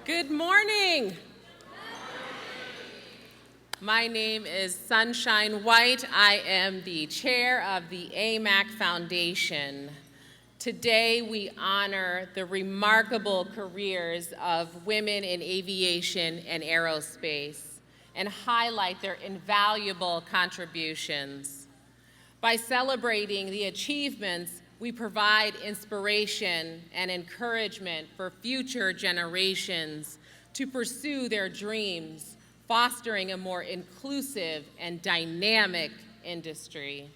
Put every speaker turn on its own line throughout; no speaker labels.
Good morning. My name is Sunshine White. I am the chair of the AMAC Foundation. Today we honor the remarkable careers of women in aviation and aerospace and highlight their invaluable contributions. By celebrating the achievements, we provide inspiration and encouragement for future generations to pursue their dreams, fostering a more inclusive and dynamic industry.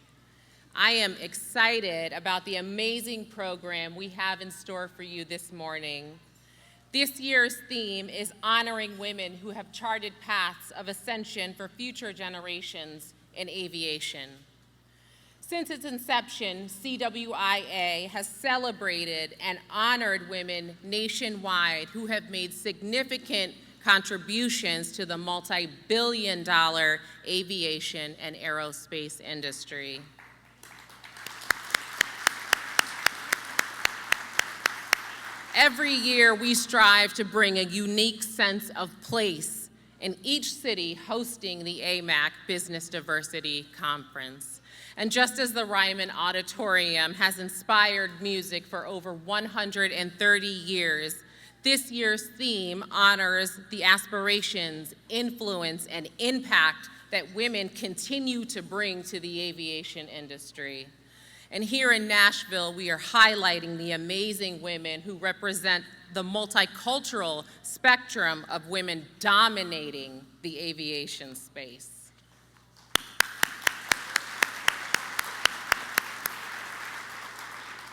I am excited about the amazing program we have in store for you this morning. This year's theme is honoring women who have charted paths of ascension for future generations in aviation. Since its inception, CWIA has celebrated and honored women nationwide who have made significant contributions to the multi-billion-dollar aviation and aerospace industry. Every year, we strive to bring a unique sense of place in each city hosting the AMAC Business Diversity Conference. And just as the Ryman Auditorium has inspired music for over 130 years, this year's theme honors the aspirations, influence, and impact that women continue to bring to the aviation industry. And here in Nashville, we are highlighting the amazing women who represent the multicultural spectrum of women dominating the aviation space.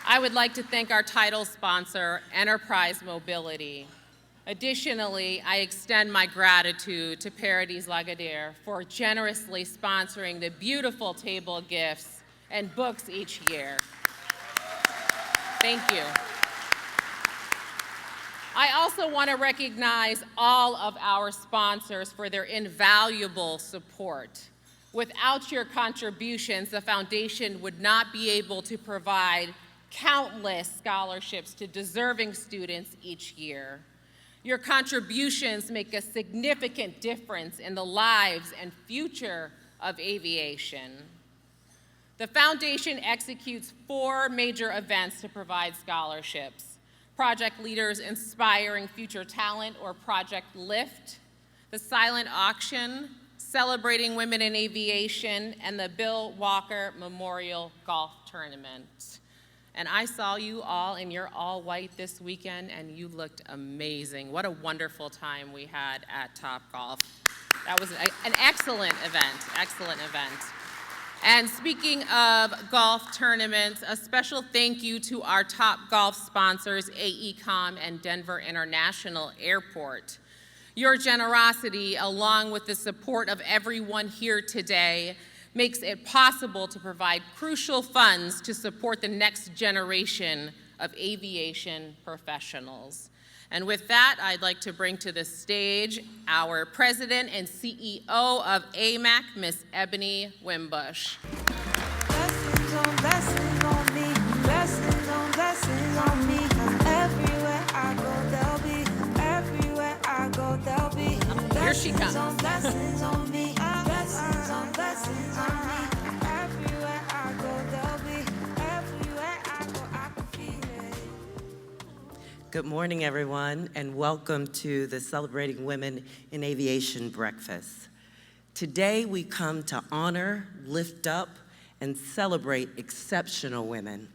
I would like to thank our title sponsor, Enterprise Mobility. Additionally, I extend my gratitude to Paradis Lagardère for generously sponsoring the beautiful table gifts and books each year. Thank you. I also want to recognize all of our sponsors for their invaluable support. Without your contributions, the foundation would not be able to provide countless scholarships to deserving students each year. Your contributions make a significant difference in the lives and future of aviation. The foundation executes 4 major events to provide scholarships: Project Leaders Inspiring Future Talent, or Project LIFT, the Silent Auction, Celebrating Women in Aviation, and the Bill Walker Memorial Golf Tournament. And I saw you all in your all white this weekend, and you looked amazing. What a wonderful time we had at Topgolf. That was an excellent event. And speaking of golf tournaments, a special thank you to our Topgolf sponsors, AECOM and Denver International Airport. Your generosity, along with the support of everyone here today, makes it possible to provide crucial funds to support the next generation of aviation professionals. And with that, I'd like to bring to the stage our president and CEO of AMAC, Ms. Ebony Wimbush.
Blessings on me, blessings on me. Everywhere I go, there'll be. Everywhere I go, there'll be.
Here she comes.
Blessings on me, blessings on me. Everywhere I go, there'll be. Everywhere I go, I can feel it.
Good morning, everyone, and welcome to the Celebrating Women in Aviation Breakfast. Today, we come to honor, lift up, and celebrate exceptional women.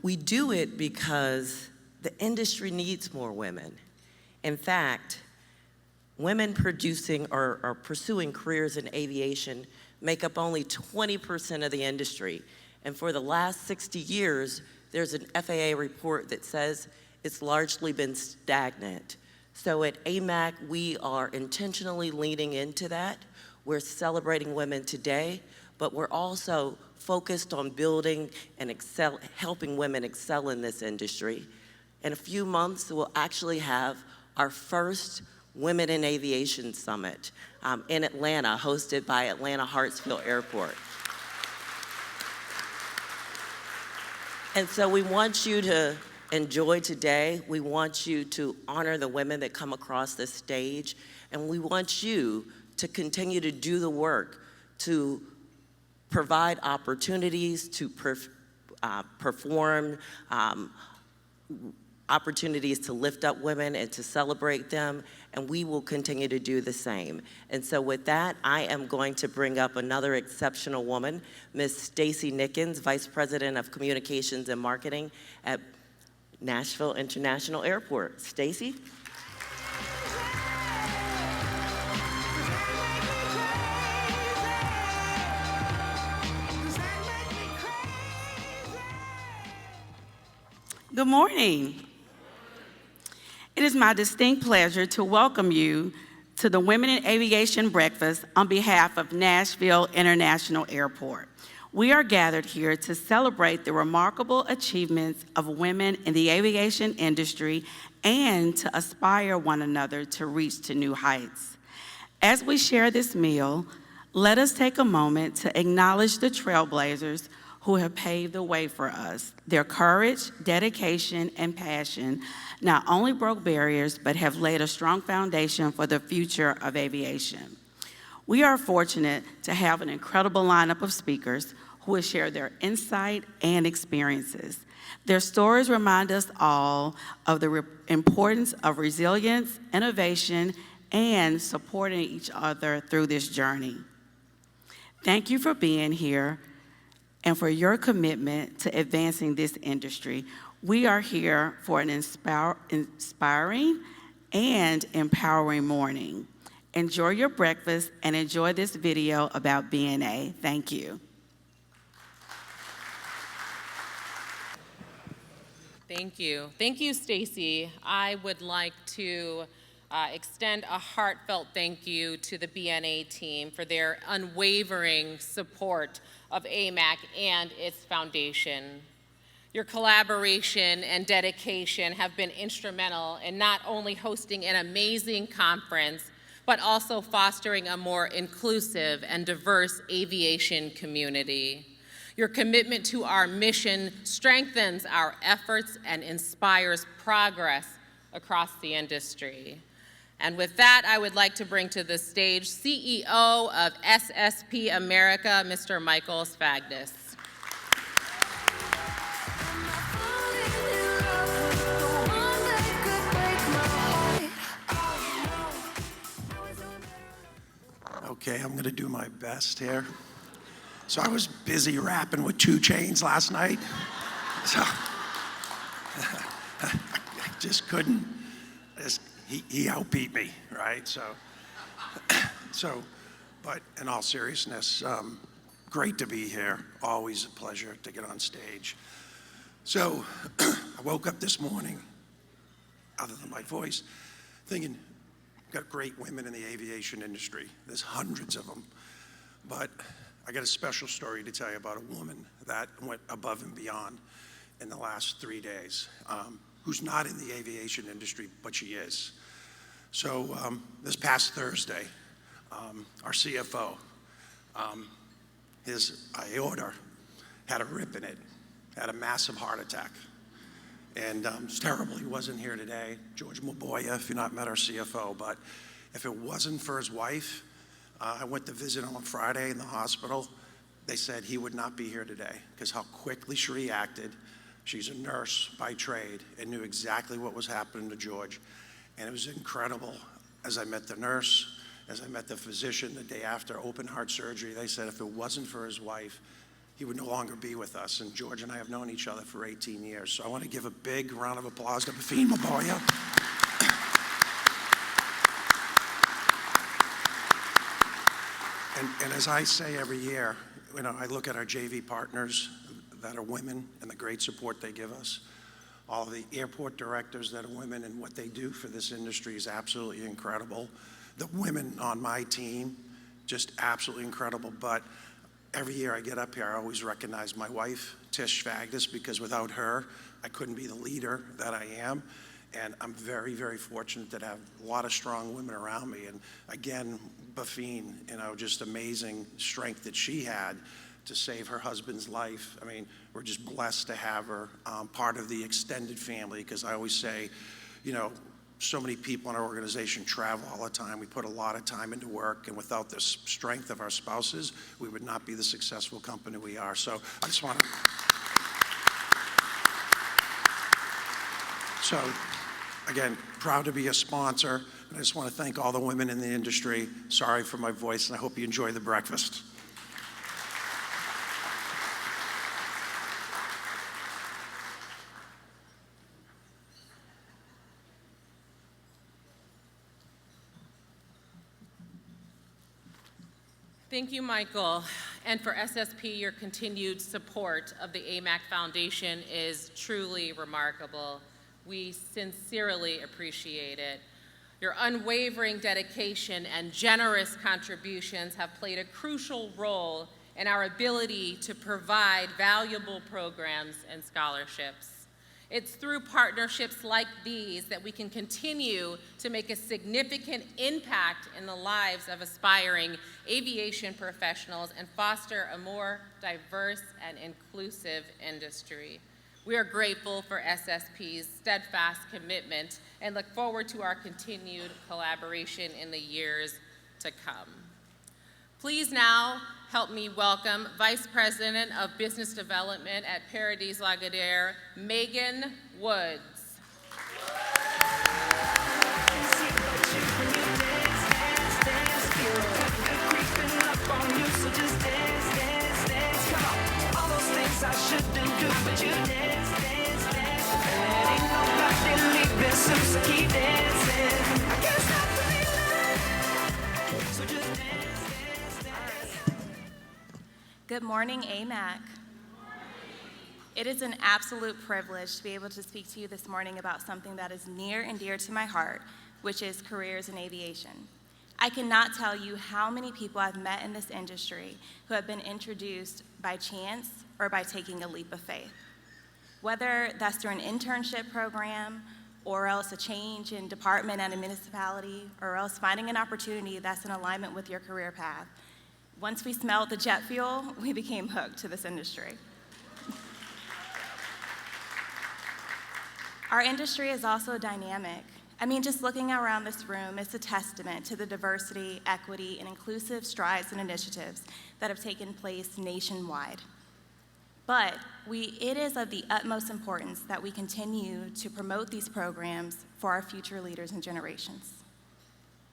We do it because the industry needs more women. In fact, women producing or pursuing careers in aviation make up only 20% of the industry. And for the last 60 years, there's an FAA report that says it's largely been stagnant. So at AMAC, we are intentionally leaning into that. We're celebrating women today, but we're also focused on building and helping women excel in this industry. In a few months, we'll actually have our first Women in Aviation Summit in Atlanta, hosted by Atlanta Hartsfield Airport. And so we want you to enjoy today, we want you to honor the women that come across this stage, and we want you to continue to do the work to provide opportunities, to perform opportunities to lift up women and to celebrate them, and we will continue to do the same. And so with that, I am going to bring up another exceptional woman, Ms. Stacy Nickens, Vice President of Communications and Marketing at Nashville International Airport. Stacy?
Good morning. It is my distinct pleasure to welcome you to the Women in Aviation Breakfast on behalf of Nashville International Airport. We are gathered here to celebrate the remarkable achievements of women in the aviation industry and to aspire one another to reach to new heights. As we share this meal, let us take a moment to acknowledge the trailblazers who have paved the way for us. Their courage, dedication, and passion not only broke barriers, but have laid a strong foundation for the future of aviation. We are fortunate to have an incredible lineup of speakers who will share their insight and experiences. Their stories remind us all of the importance of resilience, innovation, and supporting each other through this journey. Thank you for being here and for your commitment to advancing this industry. We are here for an inspiring and empowering morning. Enjoy your breakfast and enjoy this video about BNA. Thank you.
Thank you. Thank you, Stacy. I would like to extend a heartfelt thank you to the BNA team for their unwavering support of AMAC and its foundation. Your collaboration and dedication have been instrumental in not only hosting an amazing conference, but also fostering a more inclusive and diverse aviation community. Your commitment to our mission strengthens our efforts and inspires progress across the industry. And with that, I would like to bring to the stage CEO of SSP America, Mr. Michael Sfagnis.
Okay, I'm gonna do my best here. So I was busy rapping with 2 Chainz last night, so I just couldn't. He outbeat me, right? So, but in all seriousness, great to be here. Always a pleasure to get on stage. So I woke up this morning, other than my voice, thinking, got great women in the aviation industry. There's hundreds of them, but I got a special story to tell you about a woman that went above and beyond in the last 3 days, who's not in the aviation industry, but she is. So this past Thursday, our CFO, his aorta had a rip in it, had a massive heart attack. And it's terrible he wasn't here today. George Maboya, if you've not met our CFO, but if it wasn't for his wife, I went to visit him on Friday in the hospital. They said he would not be here today because how quickly she reacted. She's a nurse by trade and knew exactly what was happening to George. And it was incredible. As I met the nurse, as I met the physician the day after open heart surgery, they said if it wasn't for his wife, he would no longer be with us. And George and I have known each other for 18 years. So I want to give a big round of applause to Bafine Maboya. And as I say every year, you know, I look at our JV partners that are women and the great support they give us. All of the airport directors that are women and what they do for this industry is absolutely incredible. The women on my team, just absolutely incredible. But every year I get up here, I always recognize my wife, Tish Sfagnis, because without her, I couldn't be the leader that I am. And I'm very, very fortunate to have a lot of strong women around me. And again, Bafine, you know, just amazing strength that she had to save her husband's life. I mean, we're just blessed to have her part of the extended family, because I always say, you know, so many people in our organization travel all the time. We put a lot of time into work, and without the strength of our spouses, we would not be the successful company we are. So I just want to... So, again, proud to be a sponsor, and I just want to thank all the women in the industry. Sorry for my voice, and I hope you enjoy the breakfast.
Thank you, Michael. And for SSP, your continued support of the AMAC Foundation is truly remarkable. We sincerely appreciate it. Your unwavering dedication and generous contributions have played a crucial role in our ability to provide valuable programs and scholarships. It's through partnerships like these that we can continue to make a significant impact in the lives of aspiring aviation professionals and foster a more diverse and inclusive industry. We are grateful for SSP's steadfast commitment and look forward to our continued collaboration in the years to come. Please now help me welcome Vice President of Business Development at Paradis Lagardère, Megan Woods.
Good morning, AMAC. It is an absolute privilege to be able to speak to you this morning about something that is near and dear to my heart, which is careers in aviation. I cannot tell you how many people I've met in this industry who have been introduced by chance or by taking a leap of faith. Whether that's through an internship program, or else a change in department at a municipality, or else finding an opportunity that's in alignment with your career path. Once we smelled the jet fuel, we became hooked to this industry. Our industry is also dynamic. I mean, just looking around this room, it's a testament to the diversity, equity, and inclusive strides and initiatives that have taken place nationwide. But it is of the utmost importance that we continue to promote these programs for our future leaders and generations.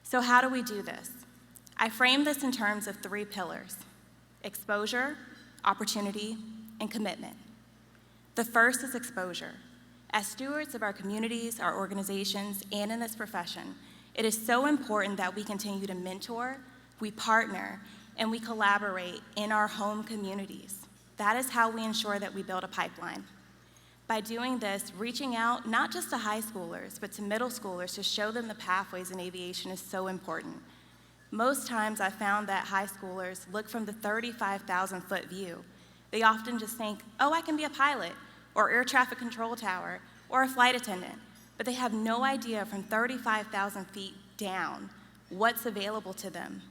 So how do we do this? I frame this in terms of 3 pillars: exposure, opportunity, and commitment. The first is exposure. As stewards of our communities, our organizations, and in this profession, it is so important that we continue to mentor, we partner, and we collaborate in our home communities. That is how we ensure that we build a pipeline. By doing this, reaching out not just to high schoolers, but to middle schoolers to show them the pathways in aviation is so important. Most times I found that high schoolers look from the 35,000-foot view. They often just think, oh, I can be a pilot, or air traffic control tower, or a flight attendant, but they have no idea from 35,000 feet down what's available to them.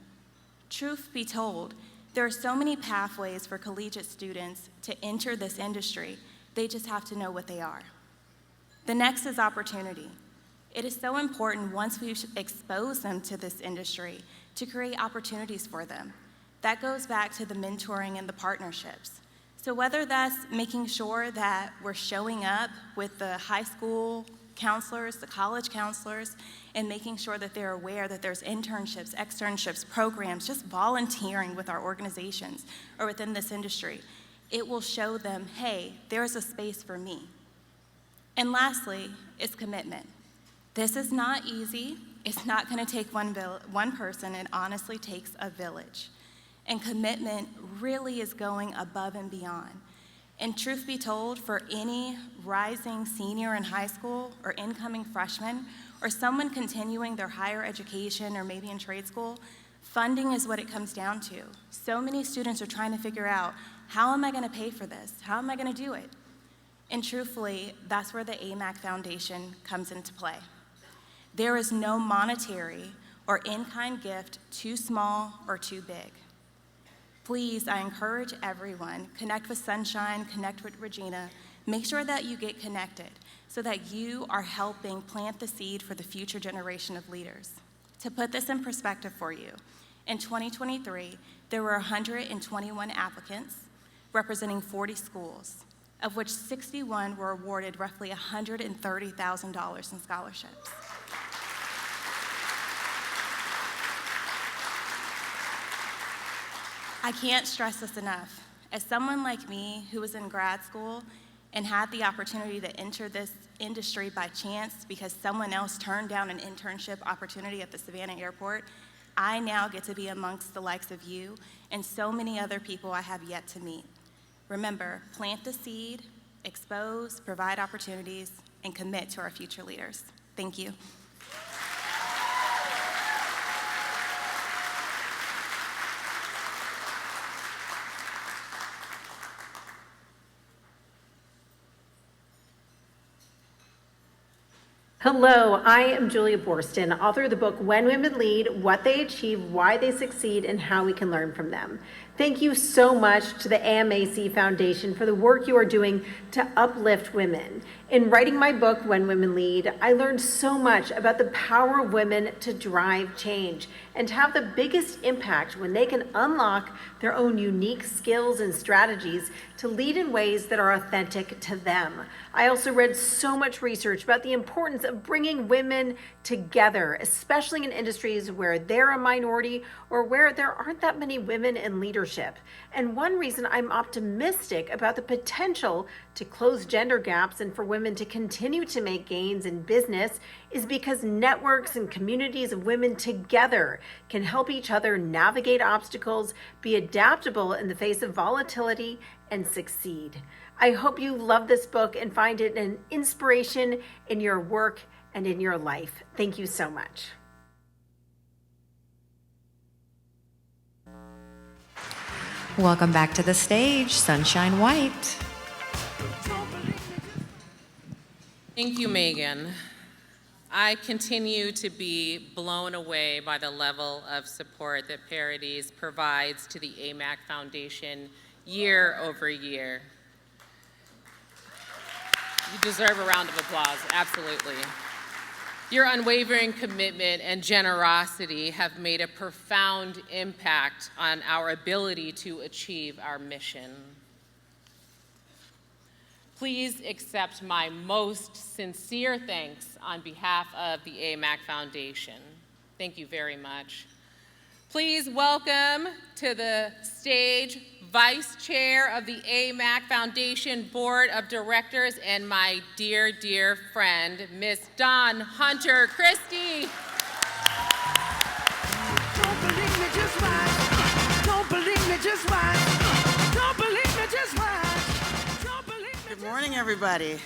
Truth be told, there are so many pathways for collegiate students to enter this industry. They just have to know what they are. The next is opportunity. It is so important once we expose them to this industry to create opportunities for them. That goes back to the mentoring and the partnerships. So whether that's making sure that we're showing up with the high school counselors, the college counselors, and making sure that they're aware that there's internships, externships, programs, just volunteering with our organizations or within this industry, it will show them, hey, there's a space for me. And lastly, is commitment. This is not easy. It's not going to take one person. It honestly takes a village. And commitment really is going above and beyond. And truth be told, for any rising senior in high school or incoming freshman or someone continuing their higher education or maybe in trade school, funding is what it comes down to. So many students are trying to figure out, how am I going to pay for this? How am I going to do it? And truthfully, that's where the AMAC Foundation comes into play. There is no monetary or in-kind gift too small or too big. Please, I encourage everyone, connect with Sunshine, connect with Regina. Make sure that you get connected so that you are helping plant the seed for the future generation of leaders. To put this in perspective for you, in 2023, there were 121 applicants representing 40 schools, of which 61 were awarded roughly $130,000 in scholarships. I can't stress this enough. As someone like me who was in grad school and had the opportunity to enter this industry by chance because someone else turned down an internship opportunity at the Savannah Airport, I now get to be amongst the likes of you and so many other people I have yet to meet. Remember, plant the seed, expose, provide opportunities, and commit to our future leaders. Thank you.
Hello, I am Julia Borston, author of the book When Women Lead, What They Achieve, Why They Succeed, and How We Can Learn from Them. Thank you so much to the AMAC Foundation for the work you are doing to uplift women. In writing my book, When Women Lead, I learned so much about the power of women to drive change and to have the biggest impact when they can unlock their own unique skills and strategies to lead in ways that are authentic to them. I also read so much research about the importance of bringing women together, especially in industries where they're a minority or where there aren't that many women in leadership. And one reason I'm optimistic about the potential to close gender gaps and for women to continue to make gains in business is because networks and communities of women together can help each other navigate obstacles, be adaptable in the face of volatility, and succeed. I hope you love this book and find it an inspiration in your work and in your life. Thank you so much.
Welcome back to the stage, Sunshine White.
Thank you, Megan. I continue to be blown away by the level of support that Parodies provides to the AMAC Foundation year over year. You deserve a round of applause, absolutely. Your unwavering commitment and generosity have made a profound impact on our ability to achieve our mission. Please accept my most sincere thanks on behalf of the AMAC Foundation. Thank you very much. Please welcome to the stage Vice Chair of the AMAC Foundation Board of Directors and my dear, dear friend, Miss Dawn Hunter Christie.
Don't believe me, just watch. Don't believe me, just watch. Don't believe me, just watch. Don't believe me.
Good morning, everybody.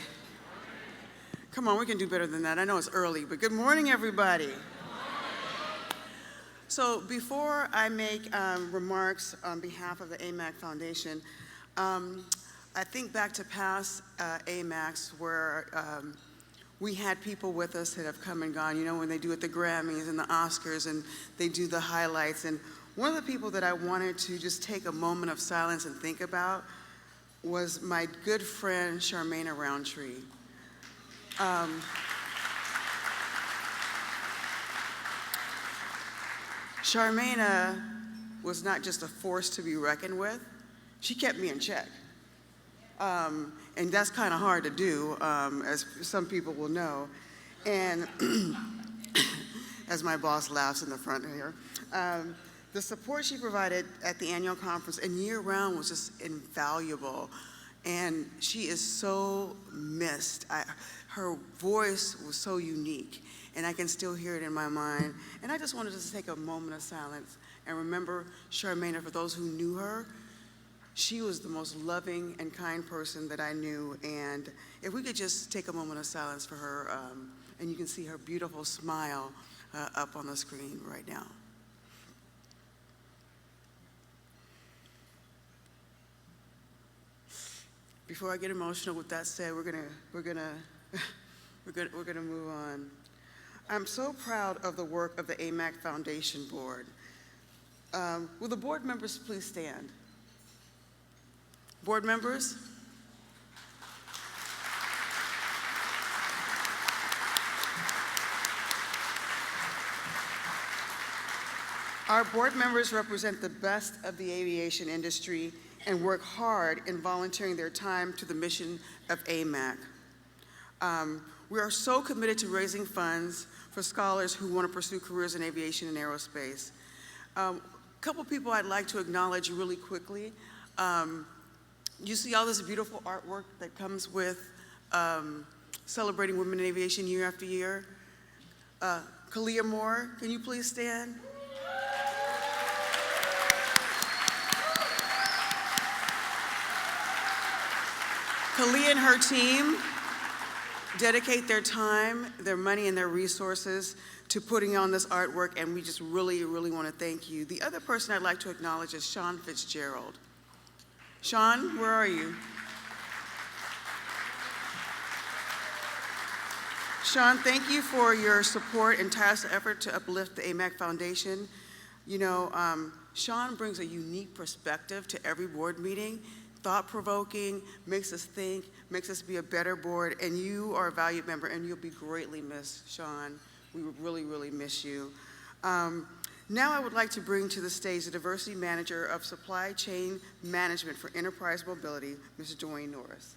Come on, we can do better than that. I know it's early, but good morning, everybody. So before I make remarks on behalf of the AMAC Foundation, I think back to past AMACs where we had people with us that have come and gone, you know, when they do at the Grammys and the Oscars and they do the highlights. And one of the people that I wanted to just take a moment of silence and think about was my good friend, Charmaine Roundtree. Charmaine was not just a force to be reckoned with, she kept me in check. And that's kind of hard to do, as some people will know. And as my boss laughs in the front here, the support she provided at the annual conference and year-round was just invaluable. And she is so missed. Her voice was so unique, and I can still hear it in my mind. And I just wanted to take a moment of silence and remember Charmaine. For those who knew her, she was the most loving and kind person that I knew. And if we could just take a moment of silence for her, and you can see her beautiful smile up on the screen right now. Before I get emotional, with that said, we're gonna move on. I'm so proud of the work of the AMAC Foundation Board. Will the board members please stand? Board members? Our board members represent the best of the aviation industry and work hard in volunteering their time to the mission of AMAC. We are so committed to raising funds for scholars who want to pursue careers in aviation and aerospace. A couple people I'd like to acknowledge really quickly. You see all this beautiful artwork that comes with celebrating women in aviation year after year. Kalia Moore, can you please stand? Kalia and her team dedicate their time, their money, and their resources to putting on this artwork, and we just really, really want to thank you. The other person I'd like to acknowledge is Sean Fitzgerald. Sean, where are you? Sean, thank you for your support and tireless effort to uplift the AMAC Foundation. You know, Sean brings a unique perspective to every board meeting, thought-provoking, makes us think, makes us be a better board, and you are a valued member, and you'll be greatly missed, Sean. We would really, really miss you. Now I would like to bring to the stage the Diversity Manager of Supply Chain Management for Enterprise Mobility, Mr. Dwayne Norris.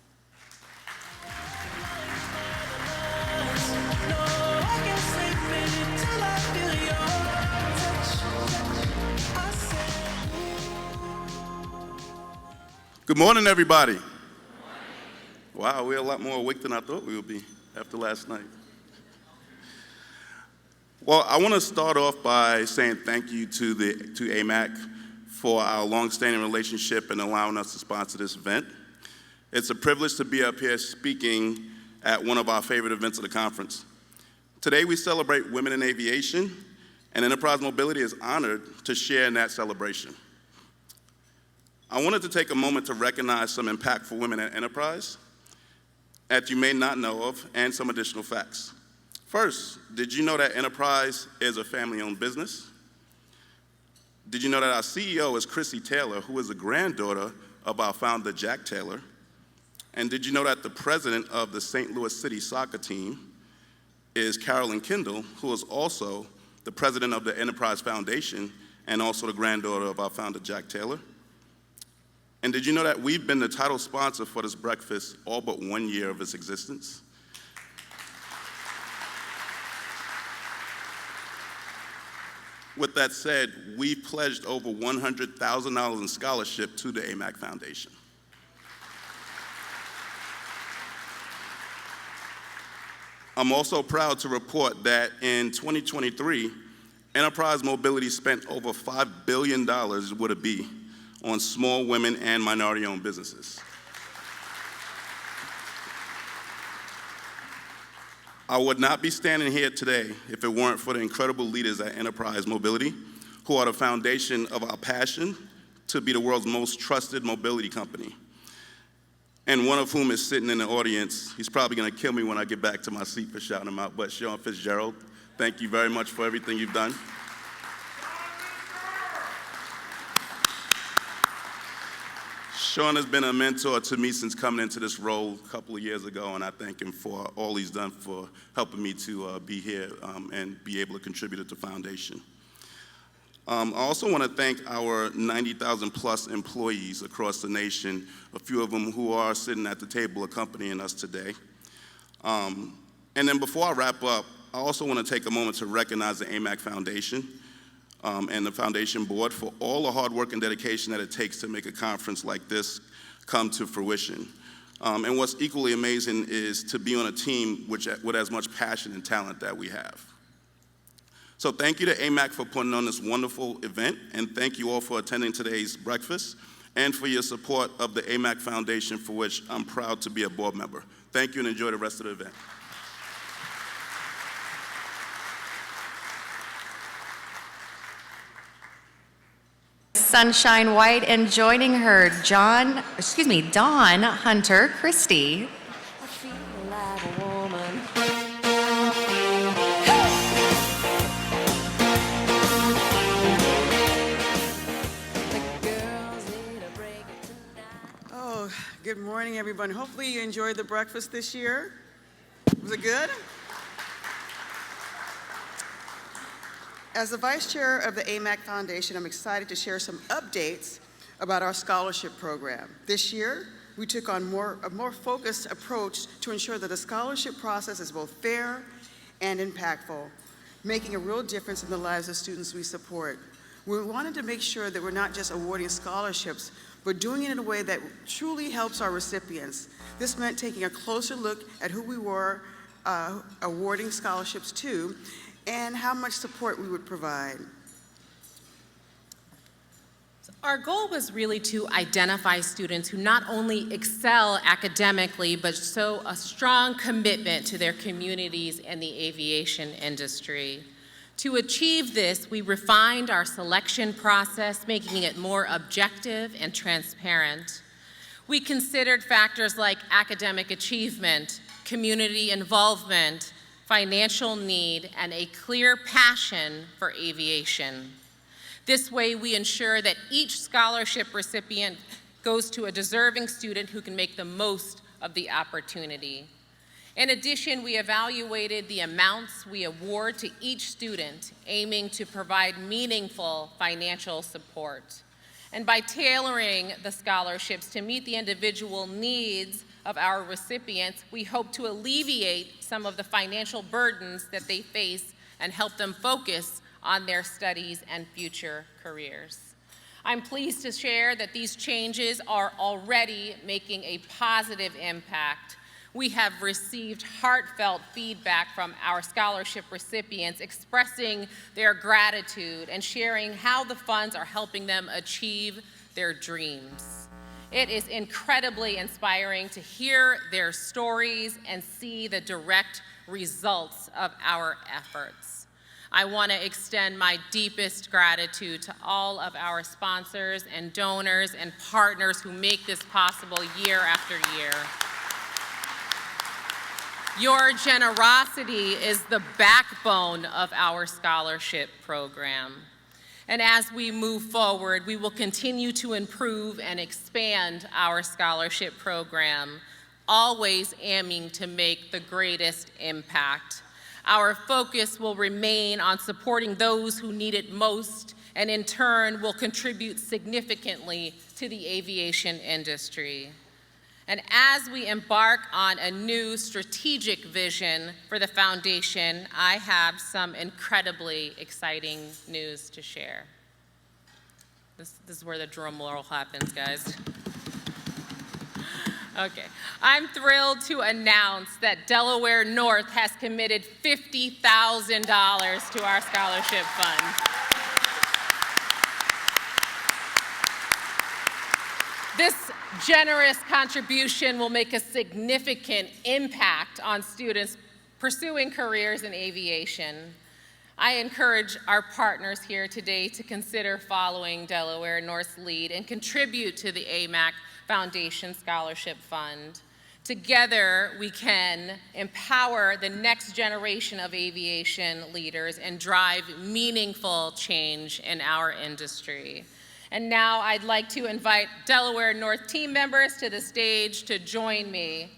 Good morning, everybody. Wow, we're a lot more awake than I thought we would be after last night. Well, I want to start off by saying thank you to AMAC for our long-standing relationship and allowing us to sponsor this event. It's a privilege to be up here speaking at one of our favorite events of the conference. Today we celebrate women in aviation, and Enterprise Mobility is honored to share in that celebration. I wanted to take a moment to recognize some impactful women at Enterprise that you may not know of, and some additional facts. First, did you know that Enterprise is a family-owned business? Did you know that our CEO is Chrissy Taylor, who is the granddaughter of our founder, Jack Taylor? And did you know that the president of the St. Louis City soccer team is Carolyn Kendall, who is also the president of the Enterprise Foundation and also the granddaughter of our founder, Jack Taylor? And did you know that we've been the title sponsor for this breakfast all but 1 year of its existence? With that said, we pledged over $100,000 in scholarship to the AMAC Foundation. I'm also proud to report that in 2023, Enterprise Mobility spent over $5 billion with a B on small women and minority-owned businesses. I would not be standing here today if it weren't for the incredible leaders at Enterprise Mobility, who are the foundation of our passion to be the world's most trusted mobility company. And one of whom is sitting in the audience. He's probably gonna kill me when I get back to my seat for shouting him out, but Sean Fitzgerald, thank you very much for everything you've done. Sean has been a mentor to me since coming into this role a couple of years ago, and I thank him for all he's done for helping me to be here and be able to contribute to the foundation. I also want to thank our 90,000 plus employees across the nation, a few of them who are sitting at the table accompanying us today. And then before I wrap up, I also want to take a moment to recognize the AMAC Foundation and the Foundation Board for all the hard work and dedication that it takes to make a conference like this come to fruition. And what's equally amazing is to be on a team with as much passion and talent that we have. So thank you to AMAC for putting on this wonderful event, and thank you all for attending today's breakfast and for your support of the AMAC Foundation, for which I'm proud to be a board member. Thank you and enjoy the rest of the event.
Sunshine White, and joining her, Dawn Hunter Christie.
I feel like a woman.
Good morning, everyone. Hopefully you enjoyed the breakfast this year. Was it good? As the Vice Chair of the AMAC Foundation, I'm excited to share some updates about our scholarship program. This year, we took on a more focused approach to ensure that the scholarship process is both fair and impactful, making a real difference in the lives of students we support. We wanted to make sure that we're not just awarding scholarships, but doing it in a way that truly helps our recipients. This meant taking a closer look at who we were awarding scholarships to and how much support we would provide.
Our goal was really to identify students who not only excel academically, but show a strong commitment to their communities and the aviation industry. To achieve this, we refined our selection process, making it more objective and transparent. We considered factors like academic achievement, community involvement, financial need, and a clear passion for aviation. This way, we ensure that each scholarship recipient goes to a deserving student who can make the most of the opportunity. In addition, we evaluated the amounts we award to each student, aiming to provide meaningful financial support. And by tailoring the scholarships to meet the individual needs of our recipients, we hope to alleviate some of the financial burdens that they face and help them focus on their studies and future careers. I'm pleased to share that these changes are already making a positive impact. We have received heartfelt feedback from our scholarship recipients expressing their gratitude and sharing how the funds are helping them achieve their dreams. It is incredibly inspiring to hear their stories and see the direct results of our efforts. I want to extend my deepest gratitude to all of our sponsors and donors and partners who make this possible year after year. Your generosity is the backbone of our scholarship program. And as we move forward, we will continue to improve and expand our scholarship program, always aiming to make the greatest impact. Our focus will remain on supporting those who need it most, and in turn will contribute significantly to the aviation industry. And as we embark on a new strategic vision for the foundation, I have some incredibly exciting news to share. This is where the drum roll happens, guys. Okay, I'm thrilled to announce that Delaware North has committed $50,000 to our scholarship fund. This generous contribution will make a significant impact on students pursuing careers in aviation. I encourage our partners here today to consider following Delaware North's lead and contribute to the AMAC Foundation Scholarship Fund. Together, we can empower the next generation of aviation leaders and drive meaningful change in our industry. And now I'd like to invite Delaware North team members to the stage to join me.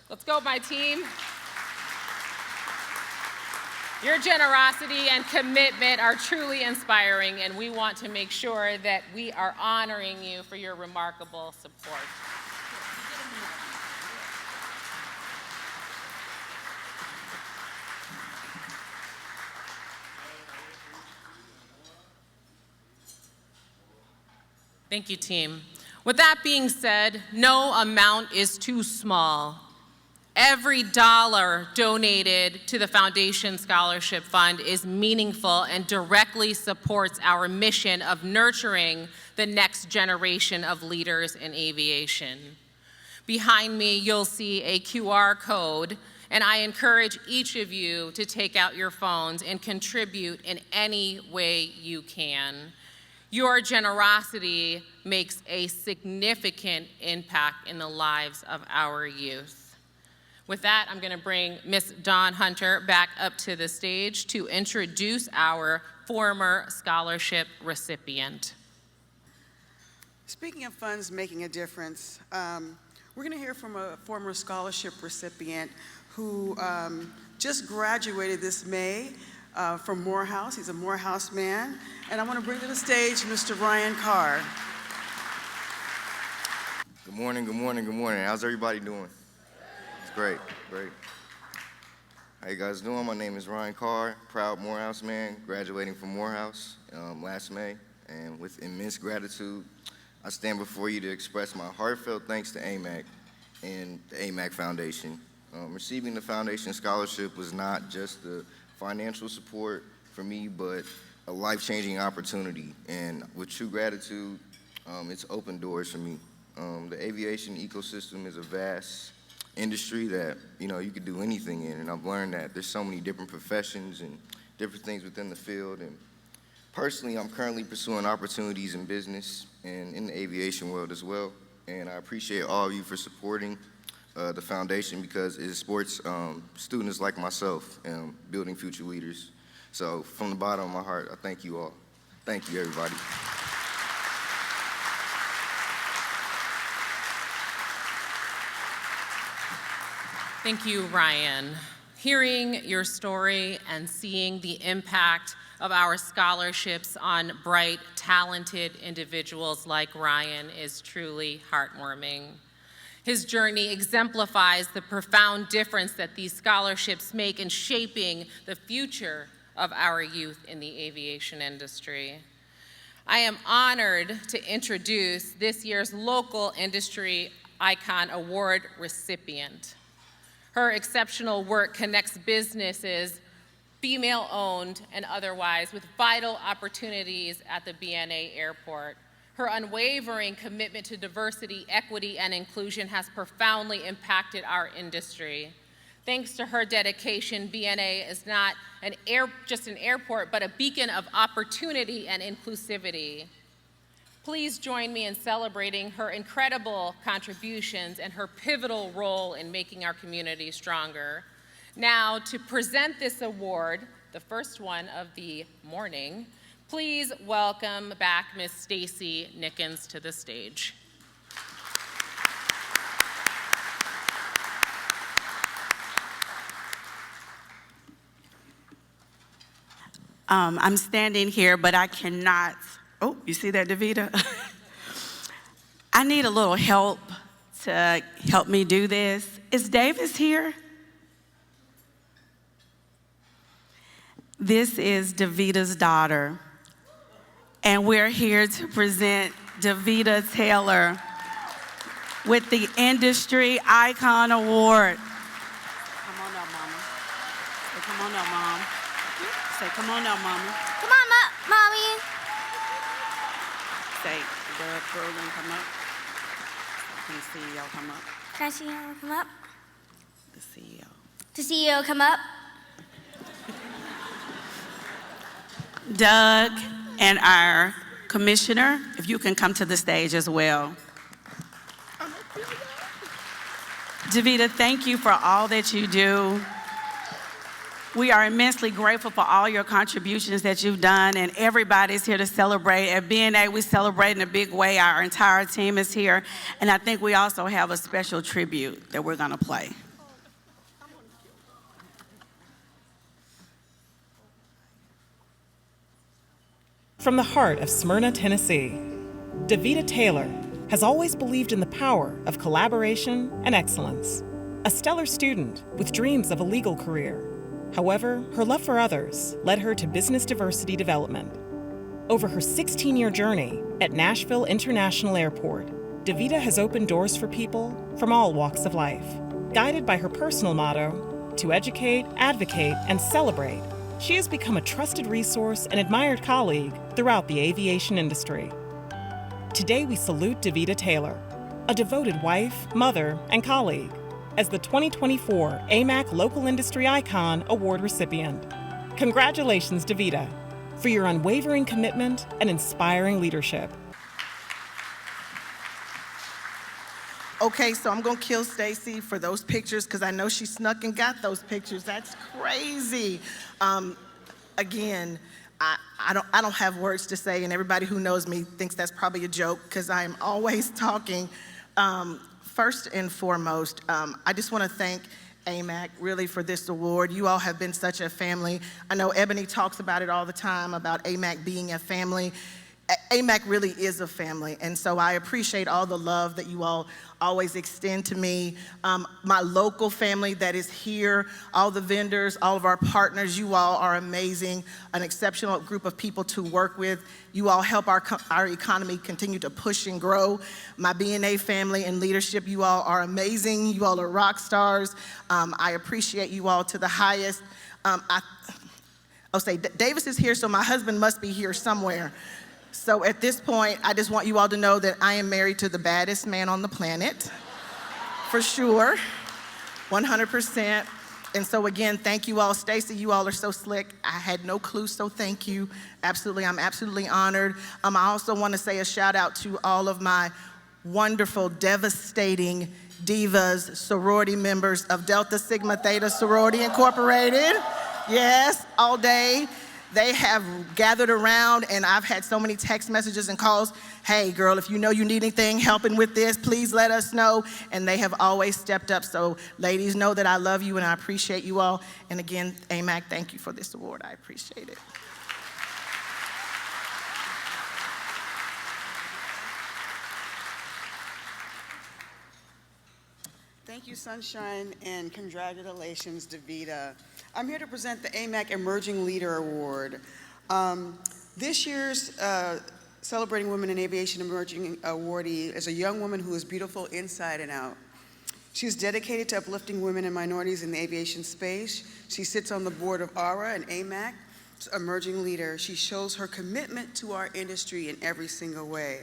Let's go, my team. Your generosity and commitment are truly inspiring, and we want to make sure that we are honoring you for your remarkable support. Thank you, team. With that being said, no amount is too small. Every dollar donated to the Foundation Scholarship Fund is meaningful and directly supports our mission of nurturing the next generation of leaders in aviation. Behind me, you'll see a QR code, and I encourage each of you to take out your phones and contribute in any way you can. Your generosity makes a significant impact in the lives of our youth. With that, I'm going to bring Ms. Dawn Hunter back up to the stage to introduce our former scholarship recipient.
Speaking of funds making a difference, we're going to hear from a former scholarship recipient who just graduated this May from Morehouse. He's a Morehouse man. And I want to bring to the stage Mr. Ryan Carr.
Good morning, good morning, good morning. How's everybody doing? It's great, great. How you guys doing? My name is Ryan Carr, proud Morehouse man, graduating from Morehouse last May. And with immense gratitude, I stand before you to express my heartfelt thanks to AMAC and the AMAC Foundation. Receiving the Foundation Scholarship was not just the financial support for me, but a life-changing opportunity. And with true gratitude, it's opened doors for me. The aviation ecosystem is a vast industry that, you could do anything in, and I've learned that there's so many different professions and different things within the field. And personally, I'm currently pursuing opportunities in business and in the aviation world as well. And I appreciate all of you for supporting the foundation, because it supports students like myself building future leaders. So from the bottom of my heart, I thank you all. Thank you, everybody.
Thank you, Ryan. Hearing your story and seeing the impact of our scholarships on bright, talented individuals like Ryan is truly heartwarming. His journey exemplifies the profound difference that these scholarships make in shaping the future of our youth in the aviation industry. I am honored to introduce this year's Local Industry Icon Award recipient. Her exceptional work connects businesses, female-owned and otherwise, with vital opportunities at the BNA Airport. Her unwavering commitment to diversity, equity, and inclusion has profoundly impacted our industry. Thanks to her dedication, BNA is not just an airport, but a beacon of opportunity and inclusivity. Please join me in celebrating her incredible contributions and her pivotal role in making our community stronger. Now, to present this award, the first one of the morning, please welcome back Ms. Stacy Nickens to the stage.
I'm standing here, but I cannot. Oh, you see that, Davita? I need a little help to help me do this. Is Davis here? This is Davita's daughter, and we're here to present Davita Taylor with the Industry Icon Award. Come on up, Mama. Say, come on up, Mom. Say, come on up, Mama.
Come on up, Mommy.
Say, the program come up. Can the CEO come up?
Can I see you come up?
The CEO.
The CEO come up.
Doug and our commissioner, if you can come to the stage as well. Davita, thank you for all that you do. We are immensely grateful for all your contributions that you've done, and everybody's here to celebrate. At BNA, we celebrate in a big way. Our entire team is here, and I think we also have a special tribute that we're gonna play.
From the heart of Smyrna, Tennessee, Davita Taylor has always believed in the power of collaboration and excellence. A stellar student with dreams of a legal career. However, her love for others led her to business diversity development. Over her 16-year journey at Nashville International Airport, Davita has opened doors for people from all walks of life. Guided by her personal motto, to educate, advocate, and celebrate, she has become a trusted resource and admired colleague throughout the aviation industry. Today we salute Davita Taylor, a devoted wife, mother, and colleague, as the 2024 AMAC Local Industry Icon Award recipient. Congratulations, Davita, for your unwavering commitment and inspiring leadership.
Okay, so I'm gonna kill Stacy for those pictures because I know she snuck and got those pictures. That's crazy. Again, I don't have words to say, and everybody who knows me thinks that's probably a joke because I am always talking. First and foremost, I just want to thank AMAC really for this award. You all have been such a family. I know Ebony talks about it all the time, about AMAC being a family. AMAC really is a family, and so I appreciate all the love that you all always extend to me. My local family that is here, all the vendors, all of our partners, you all are amazing, an exceptional group of people to work with. You all help our economy continue to push and grow. My BNA family and leadership, you all are amazing. You all are rock stars. I appreciate you all to the highest. I'll say Davis is here, so my husband must be here somewhere. So at this point, I just want you all to know that I am married to the baddest man on the planet, for sure, 100%. And so again, thank you all. Stacy, you all are so slick. I had no clue, so thank you. Absolutely, I'm absolutely honored. I also want to say a shout out to all of my wonderful, devastating divas, sorority members of Delta Sigma Theta Sorority Incorporated. Yes, all day. They have gathered around, and I've had so many text messages and calls. Hey, girl, if you know you need anything helping with this, please let us know. And they have always stepped up. So ladies, know that I love you and I appreciate you all. And again, AMAC, thank you for this award. I appreciate it.
Thank you, Sunshine, and congratulations, Davida. I'm here to present the AMAC Emerging Leader Award. This year's Celebrating Women in Aviation Emerging awardee is a young woman who is beautiful inside and out. She's dedicated to uplifting women and minorities in the aviation space. She sits on the board of ARA and AMAC, Emerging Leader. She shows her commitment to our industry in every single way.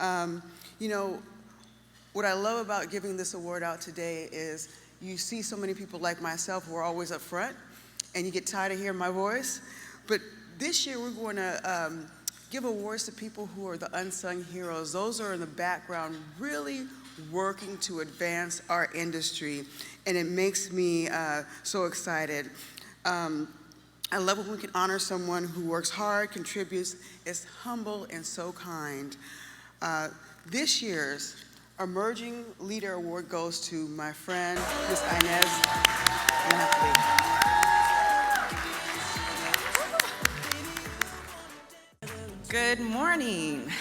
You know, what I love about giving this award out today is you see so many people like myself who are always up front, and you get tired of hearing my voice. But this year we're going to give awards to people who are the unsung heroes. Those are in the background really working to advance our industry, and it makes me so excited. I love when we can honor someone who works hard, contributes, is humble, and so kind. This year's Emerging Leader Award goes to my friend, Ms. Inez Napoli.
Good morning.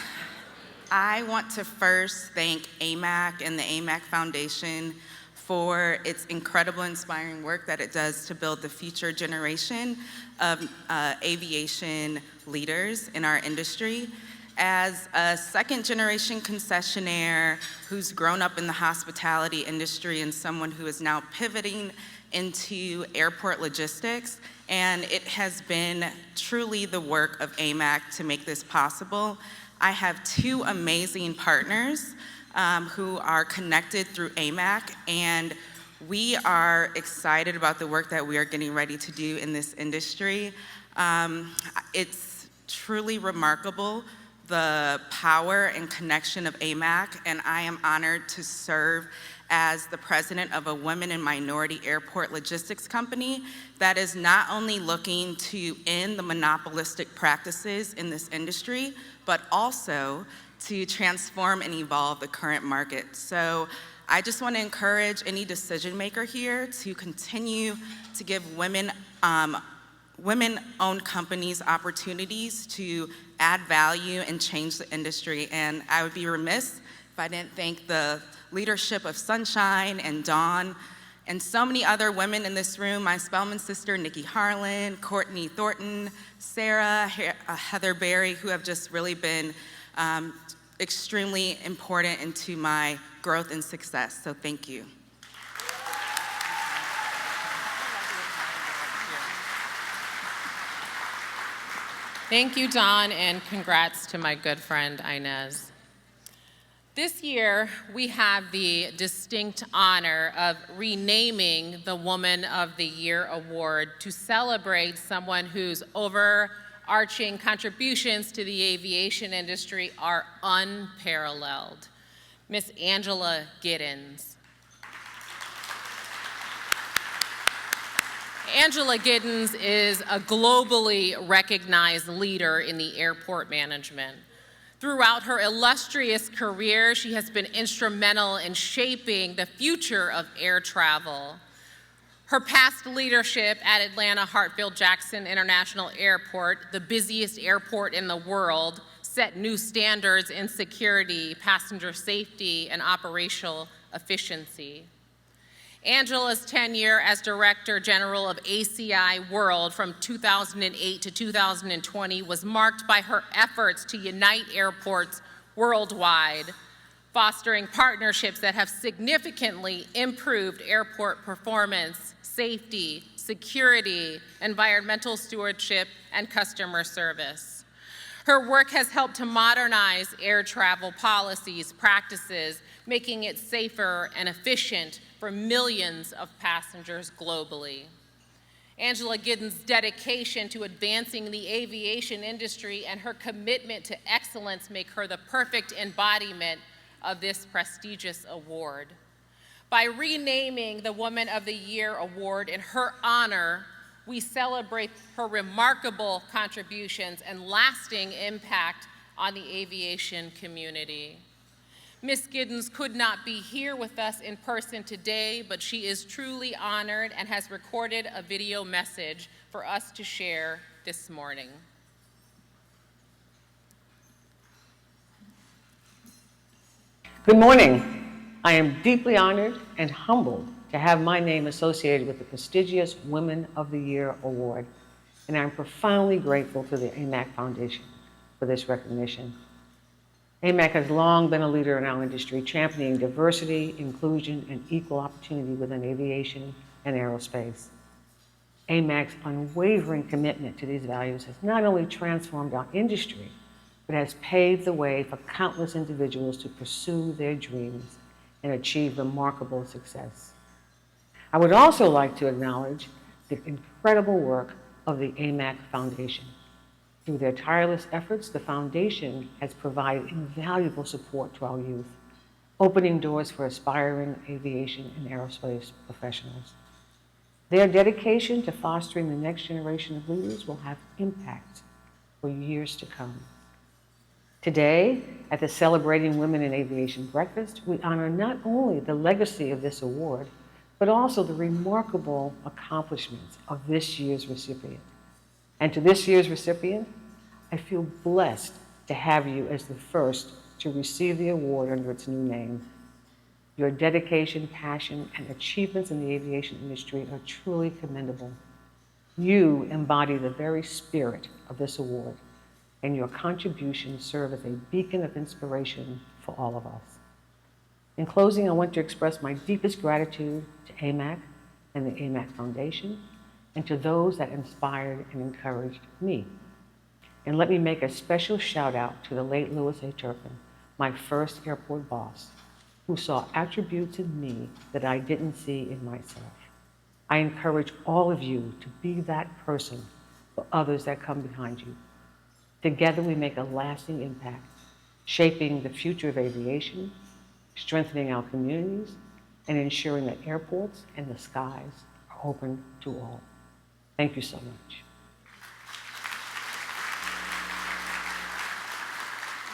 I want to first thank AMAC and the AMAC Foundation for its incredible, inspiring work that it does to build the future generation of aviation leaders in our industry. As a second-generation concessionaire who's grown up in the hospitality industry and someone who is now pivoting into airport logistics, and it has been truly the work of AMAC to make this possible. I have two amazing partners who are connected through AMAC, and we are excited about the work that we are getting ready to do in this industry. It's truly remarkable, the power and connection of AMAC, and I am honored to serve as the president of a women and minority airport logistics company that is not only looking to end the monopolistic practices in this industry, but also to transform and evolve the current market. So I just want to encourage any decision maker here to continue to give women-owned companies opportunities to add value and change the industry. And I would be remiss if I didn't thank the leadership of Sunshine and Dawn and so many other women in this room, my Spellman sister, Nikki Harlan, Courtney Thornton, Sarah, Heather Berry, who have just really been extremely important into my growth and success. So thank you.
Thank you, Dawn, and congrats to my good friend, Inez. This year, we have the distinct honor of renaming the Woman of the Year Award to celebrate someone whose overarching contributions to the aviation industry are unparalleled, Miss Angela Gittens. Angela Gittens is a globally recognized leader in the airport management. Throughout her illustrious career, she has been instrumental in shaping the future of air travel. Her past leadership at Atlanta Hartsfield-Jackson International Airport, the busiest airport in the world, set new standards in security, passenger safety, and operational efficiency. Angela's tenure as Director General of ACI World from 2008 to 2020 was marked by her efforts to unite airports worldwide, fostering partnerships that have significantly improved airport performance, safety, security, environmental stewardship, and customer service. Her work has helped to modernize air travel policies, practices, making it safer and efficient for millions of passengers globally. Angela Gittens' dedication to advancing the aviation industry and her commitment to excellence make her the perfect embodiment of this prestigious award. By renaming the Woman of the Year Award in her honor, we celebrate her remarkable contributions and lasting impact on the aviation community. Ms. Gittens could not be here with us in person today, but she is truly honored and has recorded a video message for us to share this morning.
Good morning. I am deeply honored and humbled to have my name associated with the prestigious Women of the Year Award, and I'm profoundly grateful to the AMAC Foundation for this recognition. AMAC has long been a leader in our industry, championing diversity, inclusion, and equal opportunity within aviation and aerospace. AMAC's unwavering commitment to these values has not only transformed our industry, but has paved the way for countless individuals to pursue their dreams and achieve remarkable success. I would also like to acknowledge the incredible work of the AMAC Foundation. Through their tireless efforts, the foundation has provided invaluable support to our youth, opening doors for aspiring aviation and aerospace professionals. Their dedication to fostering the next generation of leaders will have impact for years to come. Today, at the Celebrating Women in Aviation Breakfast, we honor not only the legacy of this award, but also the remarkable accomplishments of this year's recipient. And to this year's recipient, I feel blessed to have you as the first to receive the award under its new name. Your dedication, passion, and achievements in the aviation industry are truly commendable. You embody the very spirit of this award, and your contributions serve as a beacon of inspiration for all of us. In closing, I want to express my deepest gratitude to AMAC and the AMAC Foundation, and to those that inspired and encouraged me. And let me make a special shout out to the late Louis A. Turpin, my first airport boss, who saw attributes in me that I didn't see in myself. I encourage all of you to be that person for others that come behind you. Together we make a lasting impact, shaping the future of aviation, strengthening our communities, and ensuring that airports and the skies are open to all. Thank you so much.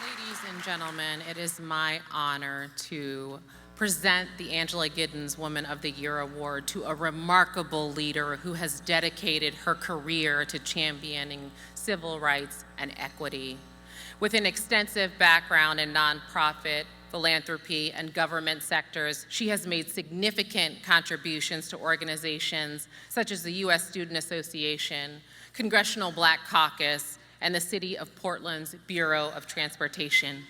Ladies and gentlemen, it is my honor to present the Angela Gittens Woman of the Year Award to a remarkable leader who has dedicated her career to championing civil rights and equity. With an extensive background in nonprofit, philanthropy, and government sectors, she has made significant contributions to organizations such as the U.S. Student Association, Congressional Black Caucus, and the City of Portland's Bureau of Transportation.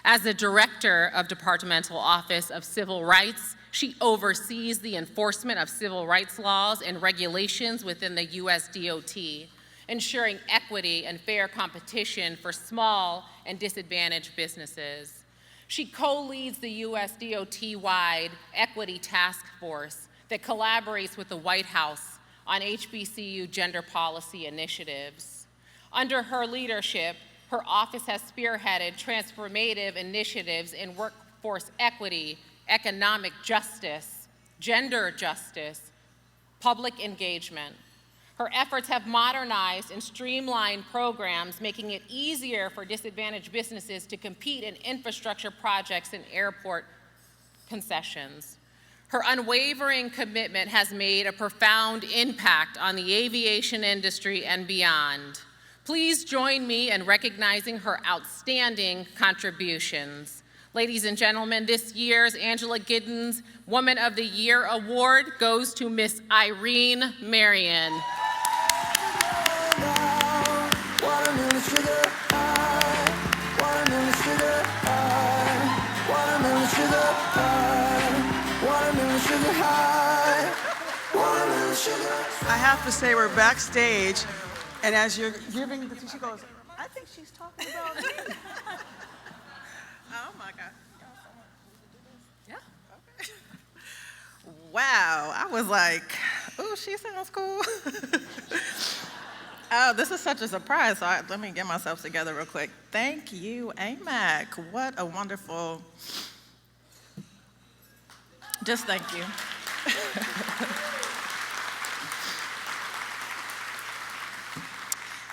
As the Director of Departmental Office of Civil Rights, she oversees the enforcement of civil rights laws and regulations within the USDOT, ensuring equity and fair competition for small and disadvantaged businesses. She co-leads the USDOT-wide Equity Task Force that collaborates with the White House on HBCU gender policy initiatives. Under her leadership, her office has spearheaded transformative initiatives in workforce equity, economic justice, gender justice, public engagement. Her efforts have modernized and streamlined programs, making it easier for disadvantaged businesses to compete in infrastructure projects and airport concessions. Her unwavering commitment has made a profound impact on the aviation industry and beyond. Please join me in recognizing her outstanding contributions. Ladies and gentlemen, this year's Angela Gittens Woman of the Year Award goes to Miss Irene Marion.
Watermelon sugar high, watermelon sugar high, watermelon sugar high, watermelon sugar high, watermelon sugar.
I have to say we're backstage, and as you're giving, she goes, I think she's talking about me.
Oh my God. Yeah. Okay. Wow. I was like, ooh, she sounds cool. Oh, this is such a surprise. So let me get myself together real quick. Thank you, AMAC. What a wonderful, just thank you.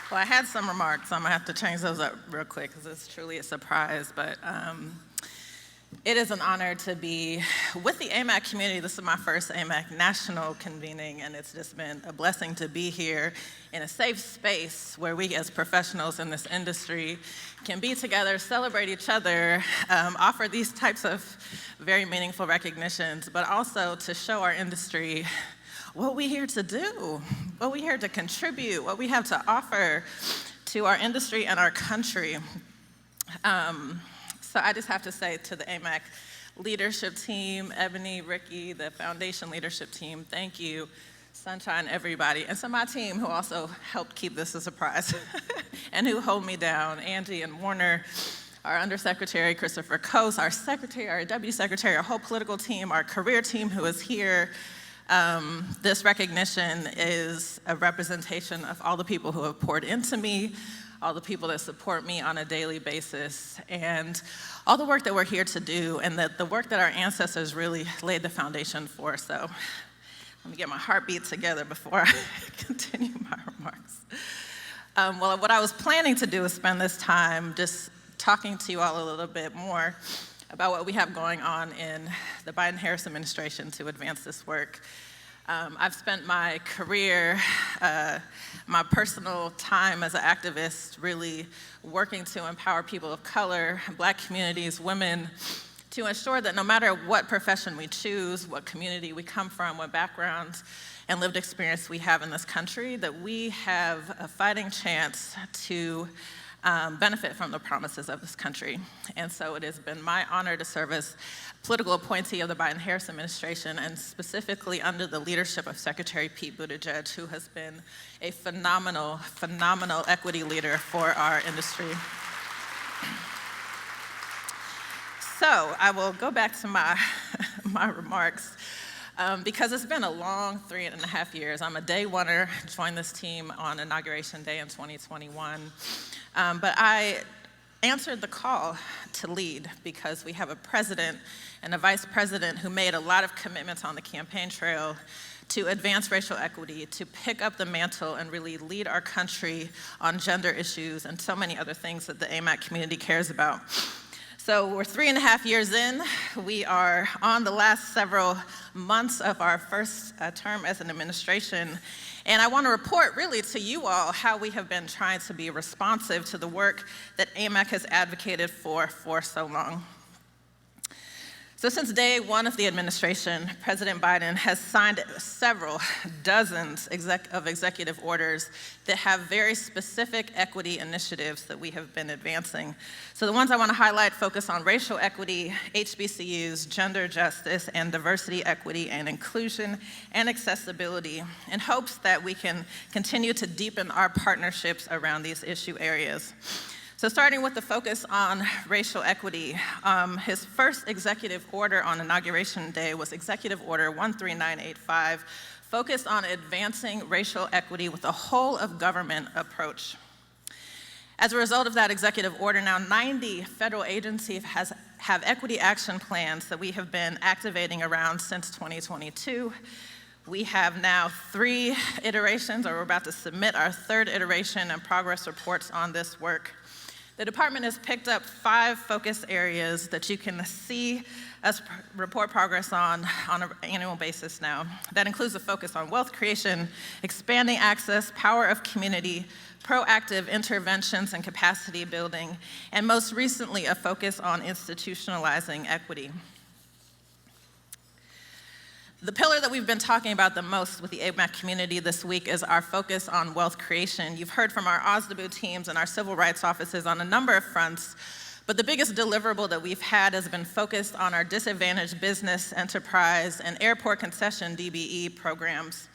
Well, I had some remarks. I'm gonna have to change those up real quick because it's truly a surprise, but it is an honor to be with the AMAC community. This is my first AMAC national convening, and it's just been a blessing to be here in a safe space where we as professionals in this industry can be together, celebrate each other, offer these types of very meaningful recognitions, but also to show our industry what we're here to do, what we're here to contribute, what we have to offer to our industry and our country. So I just have to say to the AMAC leadership team, Ebony, Ricky, the foundation leadership team, thank you, Sunshine, everybody, and to my team who also helped keep this a surprise and who hold me down, Angie and Warner, our Undersecretary, Christopher Coase, our Secretary, our Deputy Secretary, our whole political team, our career team who is here. This recognition is a representation of all the people who have poured into me, all the people that support me on a daily basis, and all the work that we're here to do, and the work that our ancestors really laid the foundation for. So let me get my heartbeat together before I continue my remarks. Well, what I was planning to do is spend this time just talking to you all a little bit more about what we have going on in the Biden-Harris administration to advance this work. I've spent my career, my personal time as an activist really working to empower people of color, Black communities, women, to ensure that no matter what profession we choose, what community we come from, what backgrounds and lived experience we have in this country, that we have a fighting chance to benefit from the promises of this country. And so it has been my honor to serve as political appointee of the Biden-Harris administration, and specifically under the leadership of Secretary Pete Buttigieg, who has been a phenomenal, phenomenal equity leader for our industry. So I will go back to my remarks. Because it's been a long 3.5 years. I'm a day oneer, joined this team on Inauguration Day in 2021. But I answered the call to lead because we have a president and a vice president who made a lot of commitments on the campaign trail to advance racial equity, to pick up the mantle and really lead our country on gender issues and so many other things that the AMAC community cares about. So we're 3.5 years in. We are on the last several months of our first term as an administration. And I want to report really to you all how we have been trying to be responsive to the work that AMAC has advocated for so long. So since day one of the administration, President Biden has signed several dozens of executive orders that have very specific equity initiatives that we have been advancing. So the ones I want to highlight focus on racial equity, HBCUs, gender justice, and diversity, equity, and inclusion, and accessibility, in hopes that we can continue to deepen our partnerships around these issue areas. So starting with the focus on racial equity, his first executive order on Inauguration Day was Executive Order 13985, focused on advancing racial equity with a whole of government approach. As a result of that executive order, now 90 federal agencies have equity action plans that we have been activating around since 2022.
We have now 3 iterations, or we're about to submit our 3rd iteration and progress reports on this work. The department has picked up 5 focus areas that you can see us report progress on an annual basis now. That includes a focus on wealth creation, expanding access, power of community, proactive interventions and capacity building, and most recently, a focus on institutionalizing equity. The pillar that we've been talking about the most with the AMAC community this week is our focus on wealth creation. You've heard from our OSDBU teams and our civil rights offices on a number of fronts, but the biggest deliverable that we've had has been focused on our disadvantaged business, enterprise, and airport concession DBE programs.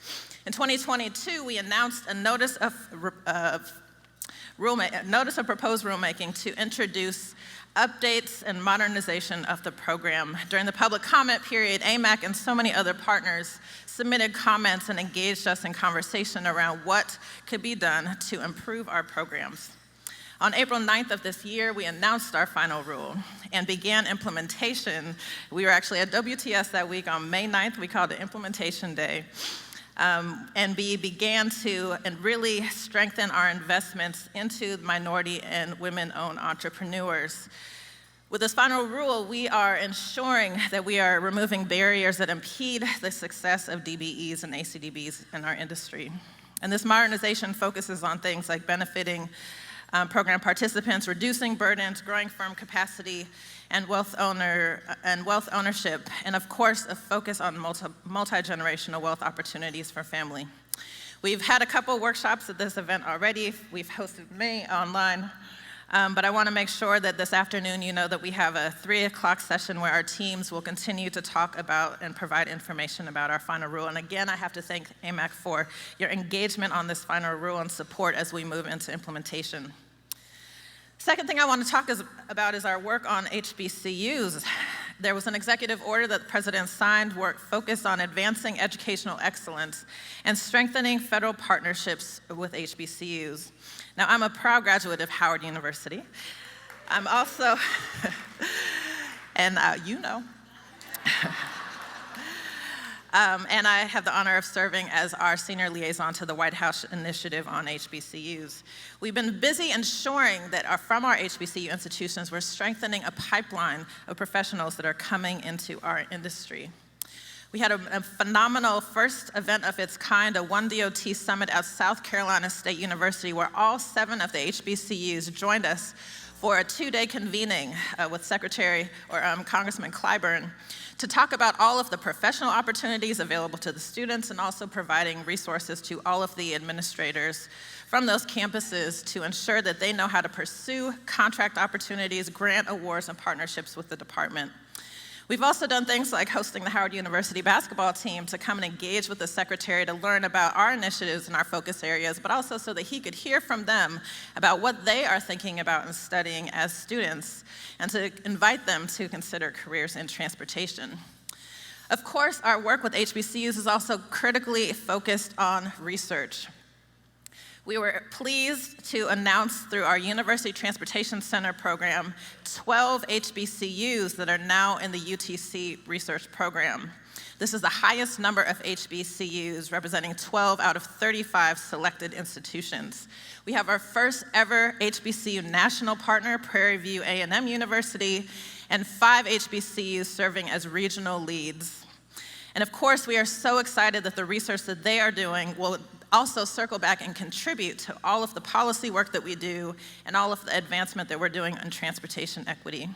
In 2022, we announced a notice of proposed rulemaking to introduce updates and modernization of the program. During the public comment period, AMAC and so many other partners submitted comments and engaged us in conversation around what could be done to improve our programs. On April 9th of this year, we announced our final rule and began implementation. We were actually at WTS that week on May 9th. We called it Implementation Day. And we began to really strengthen our investments into minority and women-owned entrepreneurs. With this final rule, we are ensuring that we are removing barriers that impede the success of DBEs and ACDBs in our industry. And this modernization focuses on things like benefiting program participants, reducing burdens, growing firm capacity, and wealth ownership, and of course, a focus on multi-generational wealth opportunities for family. We've had a couple workshops at this event already. We've hosted many online, but I want to make sure that this afternoon you know that we have a 3 o'clock session where our teams will continue to talk about and provide information about our final rule. And again, I have to thank AMAC for your engagement on this final rule and support as we move into implementation. Second thing I want to talk about is our work on HBCUs. There was an executive order that the president signed, work focused on advancing educational excellence and strengthening federal partnerships with HBCUs. Now, I'm a proud graduate of Howard University. I'm also, and you know, and I have the honor of serving as our senior liaison to the White House Initiative on HBCUs. We've been busy ensuring that from our HBCU institutions, we're strengthening a pipeline of professionals that are coming into our industry. We had a phenomenal first event of its kind, a One DOT Summit at South Carolina State University, where all 7 of the HBCUs joined us for a 2-day convening with Congressman Clyburn to talk about all of the professional opportunities available to the students and also providing resources to all of the administrators from those campuses to ensure that they know how to pursue contract opportunities, grant awards, and partnerships with the department. We've also done things like hosting the Howard University basketball team to come and engage with the secretary to learn about our initiatives and our focus areas, but also so that he could hear from them about what they are thinking about and studying as students, and to invite them to consider careers in transportation. Of course, our work with HBCUs is also critically focused on research. We were pleased to announce through our University Transportation Center program 12 HBCUs that are now in the UTC research program. This is the highest number of HBCUs, representing 12 out of 35 selected institutions. We have our first ever HBCU national partner, Prairie View A&M University, and 5 HBCUs serving as regional leads. And of course, we are so excited that the research that they are doing will also circle back and contribute to all of the policy work that we do and all of the advancement that we're doing on transportation equity.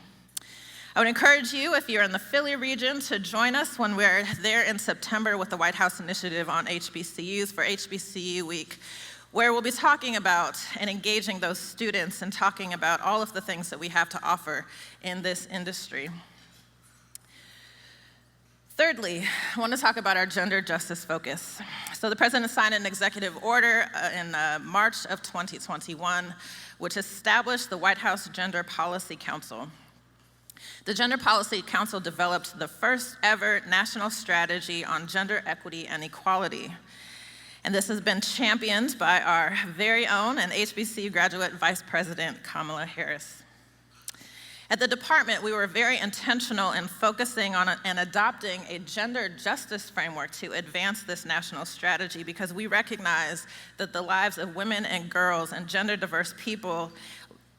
I would encourage you, if you're in the Philly region, to join us when we're there in September with the White House Initiative on HBCUs for HBCU Week, where we'll be talking about and engaging those students and talking about all of the things that we have to offer in this industry. Thirdly, I want to talk about our gender justice focus. So the president signed an executive order in March of 2021, which established the White House Gender Policy Council. The Gender Policy Council developed the first ever national strategy on gender equity and equality. And this has been championed by our very own and HBCU graduate Vice President Kamala Harris. At the department, we were very intentional in focusing on and adopting a gender justice framework to advance this national strategy because we recognize that the lives of women and girls and gender diverse people,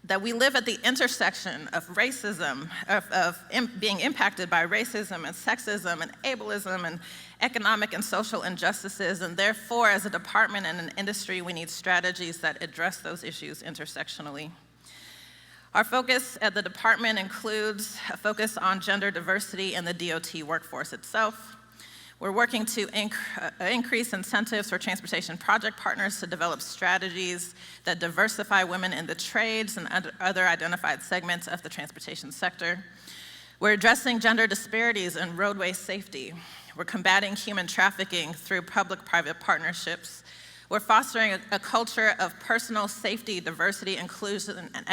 that we live at the intersection of racism, of being impacted by racism and sexism and ableism and economic and social injustices, and therefore, as a department and an industry, we need strategies that address those issues intersectionally. Our focus at the department includes a focus on gender diversity in the DOT workforce itself. We're working to increase incentives for transportation project partners to develop strategies that diversify women in the trades and other identified segments of the transportation sector. We're addressing gender disparities in roadway safety. We're combating human trafficking through public-private partnerships. We're fostering a culture of personal safety, diversity, inclusion, and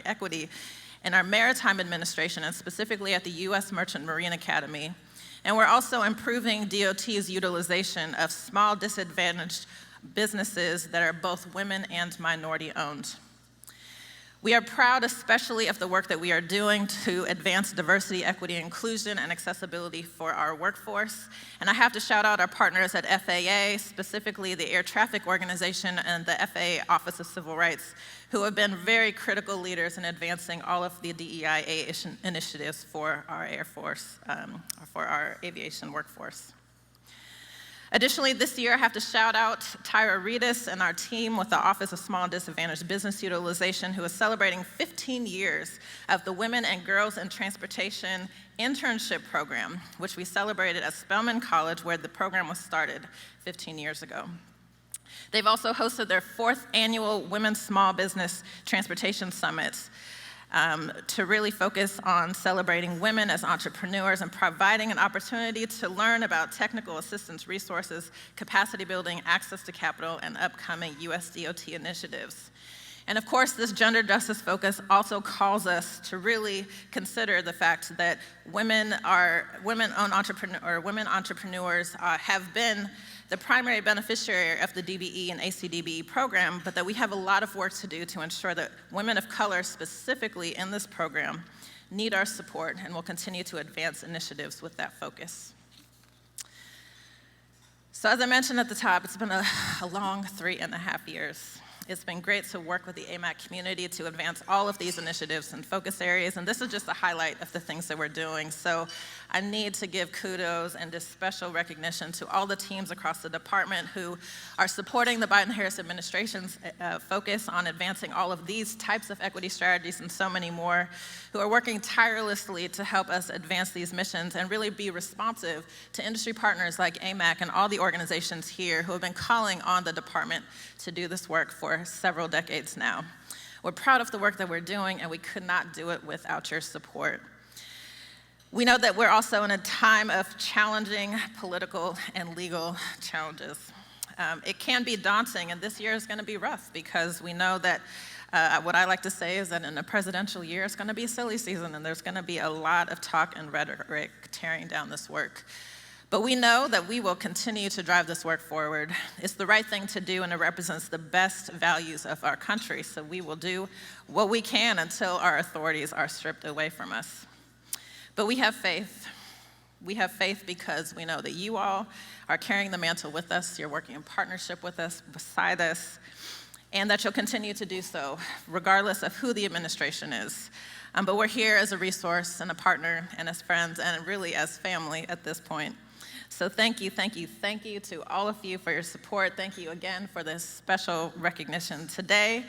equity in our maritime administration, and specifically at the U.S. Merchant Marine Academy. And we're also improving DOT's utilization of small disadvantaged businesses that are both women and minority-owned. We are proud especially of the work that we are doing to advance diversity, equity, inclusion, and accessibility for our workforce. And I have to shout out our partners at FAA, specifically the Air Traffic Organization and the FAA Office of Civil Rights, who have been very critical leaders in advancing all of the DEIA initiatives for our Air Force, for our aviation workforce. Additionally, this year I have to shout out Tyra Reedus and our team with the Office of Small and Disadvantaged Business Utilization, who is celebrating 15 years of the Women and Girls in Transportation internship program, which we celebrated at Spelman College, where the program was started 15 years ago. They've also hosted their 4th annual Women's Small Business Transportation Summits, to really focus on celebrating women as entrepreneurs and providing an opportunity to learn about technical assistance resources, capacity building, access to capital, and upcoming USDOT initiatives. And of course, this gender justice focus also calls us to really consider the fact that women entrepreneurs have been the primary beneficiary of the DBE and ACDBE program, but that we have a lot of work to do to ensure that women of color, specifically in this program, need our support and will continue to advance initiatives with that focus. So as I mentioned at the top, it's been a long 3.5 years. It's been great to work with the AMAC community to advance all of these initiatives and focus areas, and this is just a highlight of the things that we're doing. So I need to give kudos and just special recognition to all the teams across the department who are supporting the Biden-Harris administration's focus on advancing all of these types of equity strategies and so many more, who are working tirelessly to help us advance these missions and really be responsive to industry partners like AMAC and all the organizations here who have been calling on the department to do this work for several decades now. We're proud of the work that we're doing, and we could not do it without your support. We know that we're also in a time of challenging political and legal challenges. It can be daunting, and this year is going to be rough because we know that what I like to say is that in a presidential year, it's going to be silly season, and there's going to be a lot of talk and rhetoric tearing down this work. But we know that we will continue to drive this work forward. It's the right thing to do, and it represents the best values of our country. So we will do what we can until our authorities are stripped away from us. But we have faith. We have faith because we know that you all are carrying the mantle with us. You're working in partnership with us, beside us, and that you'll continue to do so, regardless of who the administration is. But we're here as a resource and a partner and as friends and really as family at this point. So thank you to all of you for your support. Thank you again for this special recognition today.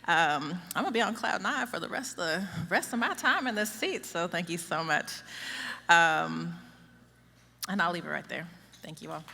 I'm gonna be on cloud 9 for the rest of my time in this seat, so thank you so much. And I'll leave it right there. Thank you all.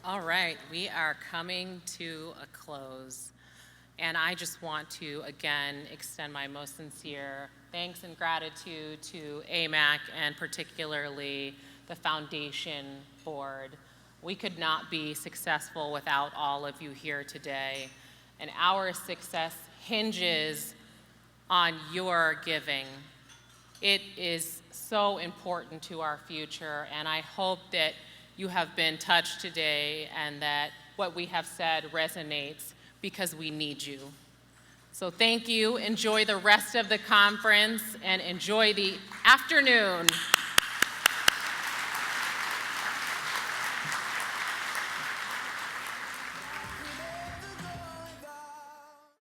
All right, we are coming to a close. And I just want to, again, extend my most sincere thanks and gratitude to AMAC and particularly the Foundation Board. We could not be successful without all of you here today. And our success hinges on your giving. It is so important to our future, and I hope that you have been touched today and that what we have said resonates because we need you. So thank you. Enjoy the rest of the conference and enjoy the afternoon.